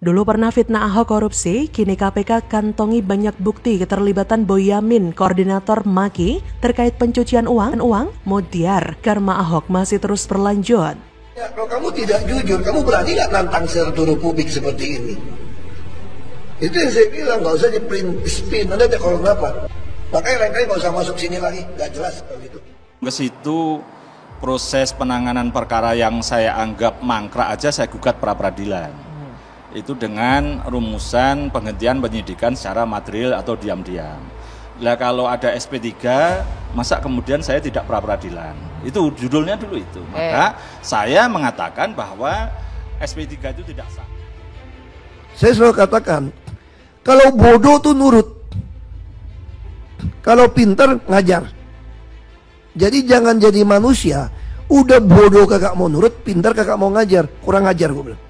Dulu pernah fitnah Ahok korupsi, kini KPK kantongi banyak bukti keterlibatan Boyamin, koordinator Maki, terkait pencucian uang, Mutiar. Karma Ahok masih terus berlanjut. Ya, kalau kamu tidak jujur, kamu berani nggak nantang seluruh publik seperti ini? Itu yang saya bilang, nggak usah di-spin, nanti ada kalau kenapa. Makanya lain-kali nggak usah masuk sini lagi, nggak jelas kalau itu. Ke situ proses penanganan perkara yang saya anggap mangkrak aja saya gugat pra-peradilan. Itu dengan rumusan penghentian penyidikan secara material atau diam-diam. Lah kalau ada SP3, masa kemudian saya tidak pra-peradilan? Itu judulnya dulu itu. Maka saya mengatakan bahwa SP3 itu tidak sah. Saya selalu katakan, kalau bodoh tuh nurut, kalau pintar ngajar. Jadi jangan jadi manusia, udah bodoh kakak mau nurut, pintar kakak mau ngajar, kurang ngajar gue bilang.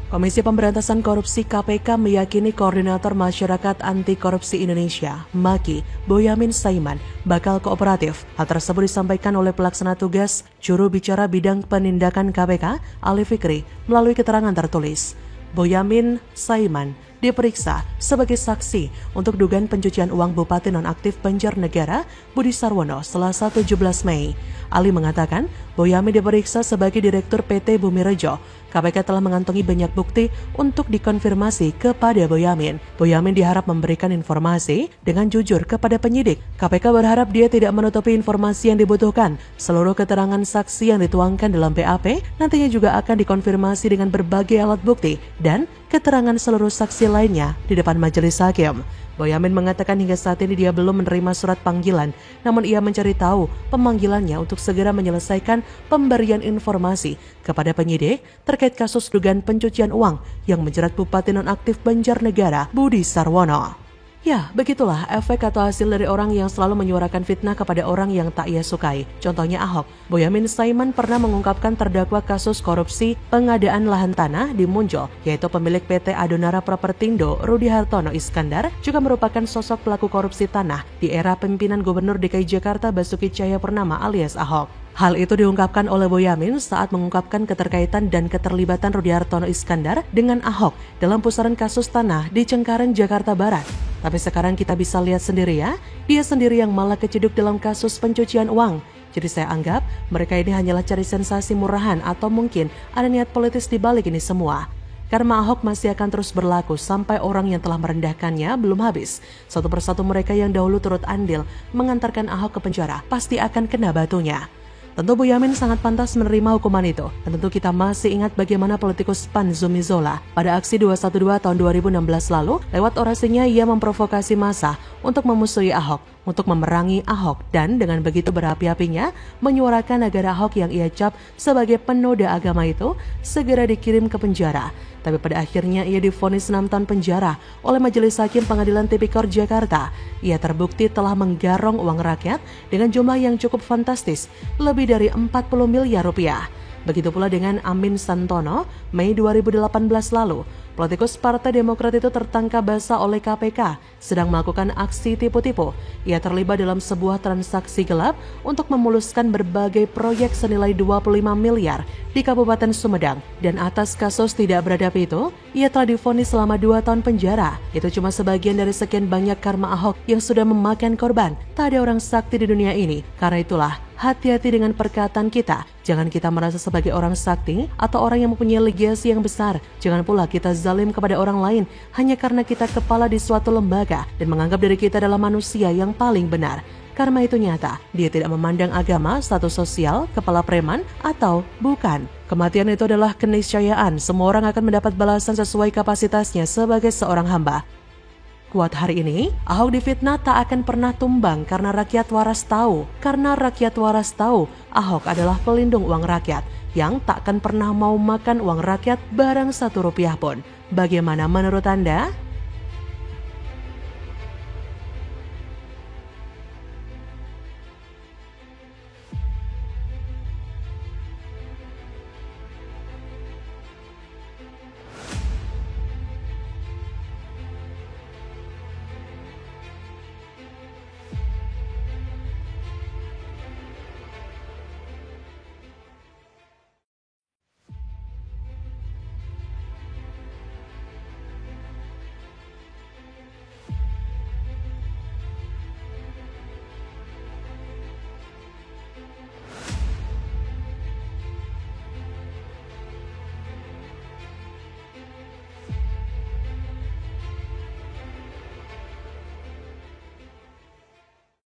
Komisi Pemberantasan Korupsi KPK meyakini Koordinator Masyarakat Anti Korupsi Indonesia, Maki, Boyamin Saiman, bakal kooperatif. Hal tersebut disampaikan oleh pelaksana tugas Juru Bicara Bidang Penindakan KPK, Ali Fikri, melalui keterangan tertulis. Boyamin Saiman diperiksa sebagai saksi untuk dugaan pencucian uang Bupati Nonaktif Banjarnegara, Budi Sarwono, Selasa 17 Mei. Ali mengatakan, Boyamin diperiksa sebagai Direktur PT Bumi Rejo. KPK telah mengantongi banyak bukti untuk dikonfirmasi kepada Boyamin. Boyamin diharap memberikan informasi dengan jujur kepada penyidik. KPK berharap dia tidak menutupi informasi yang dibutuhkan. Seluruh keterangan saksi yang dituangkan dalam BAP nantinya juga akan dikonfirmasi dengan berbagai alat bukti dan keterangan seluruh saksi lainnya di depan majelis hakim. Boyamin mengatakan hingga saat ini dia belum menerima surat panggilan, namun ia mencari tahu pemanggilannya untuk segera menyelesaikan pemberian informasi kepada penyidik terkait kasus dugaan pencucian uang yang menjerat Bupati Nonaktif Banjarnegara, Budi Sarwono. Ya, begitulah efek atau hasil dari orang yang selalu menyuarakan fitnah kepada orang yang tak ia sukai. Contohnya Ahok. Boyamin Saiman pernah mengungkapkan terdakwa kasus korupsi pengadaan lahan tanah di Muncul, yaitu pemilik PT Adonara Propertindo, Rudi Hartono Iskandar, juga merupakan sosok pelaku korupsi tanah di era pemimpinan Gubernur DKI Jakarta Basuki Cahayapurnama alias Ahok. Hal itu diungkapkan oleh Boyamin saat mengungkapkan keterkaitan dan keterlibatan Rudi Hartono Iskandar dengan Ahok dalam pusaran kasus tanah di Cengkareng, Jakarta Barat. Tapi sekarang kita bisa lihat sendiri ya, dia sendiri yang malah keciduk dalam kasus pencucian uang. Jadi saya anggap mereka ini hanyalah cari sensasi murahan atau mungkin ada niat politis di balik ini semua. Karena Ahok masih akan terus berlaku sampai orang yang telah merendahkannya belum habis. Satu persatu mereka yang dahulu turut andil mengantarkan Ahok ke penjara pasti akan kena batunya. Tentu Boyamin sangat pantas menerima hukuman itu. Dan tentu kita masih ingat bagaimana politikus PAN Zumi Zola pada aksi 212 tahun 2016 lalu, lewat orasinya ia memprovokasi massa untuk memusuhi Ahok, untuk memerangi Ahok, dan dengan begitu berapi-apinya menyuarakan agar Ahok yang ia cap sebagai penoda agama itu segera dikirim ke penjara. Tapi pada akhirnya ia divonis 6 tahun penjara oleh Majelis Hakim Pengadilan Tipikor Jakarta. Ia terbukti telah menggarong uang rakyat dengan jumlah yang cukup fantastis, lebih dari 40 miliar rupiah. Begitu pula dengan Amin Santono, Mei 2018 lalu. Politikus Partai Demokrat itu tertangkap basah oleh KPK sedang melakukan aksi tipu-tipu. Ia terlibat dalam sebuah transaksi gelap untuk memuluskan berbagai proyek senilai 25 miliar di Kabupaten Sumedang. Dan atas kasus tidak beradab itu, ia telah divonis selama 2 tahun penjara. Itu cuma sebagian dari sekian banyak karma Ahok yang sudah memakan korban. Tak ada orang sakti di dunia ini. Karena itulah, hati-hati dengan perkataan kita. Jangan kita merasa sebagai orang sakti atau orang yang mempunyai legasi yang besar. Jangan pula kita zalim kepada orang lain hanya karena kita kepala di suatu lembaga dan menganggap diri kita adalah manusia yang paling benar. Karena itu nyata, dia tidak memandang agama, status sosial, kepala preman, atau bukan. Kematian itu adalah keniscayaan. Semua orang akan mendapat balasan sesuai kapasitasnya sebagai seorang hamba. Kuat hari ini, Ahok difitnah tak akan pernah tumbang karena rakyat waras tahu. Karena rakyat waras tahu, Ahok adalah pelindung uang rakyat yang tak akan pernah mau makan uang rakyat barang 1 rupiah pun. Bagaimana menurut Anda?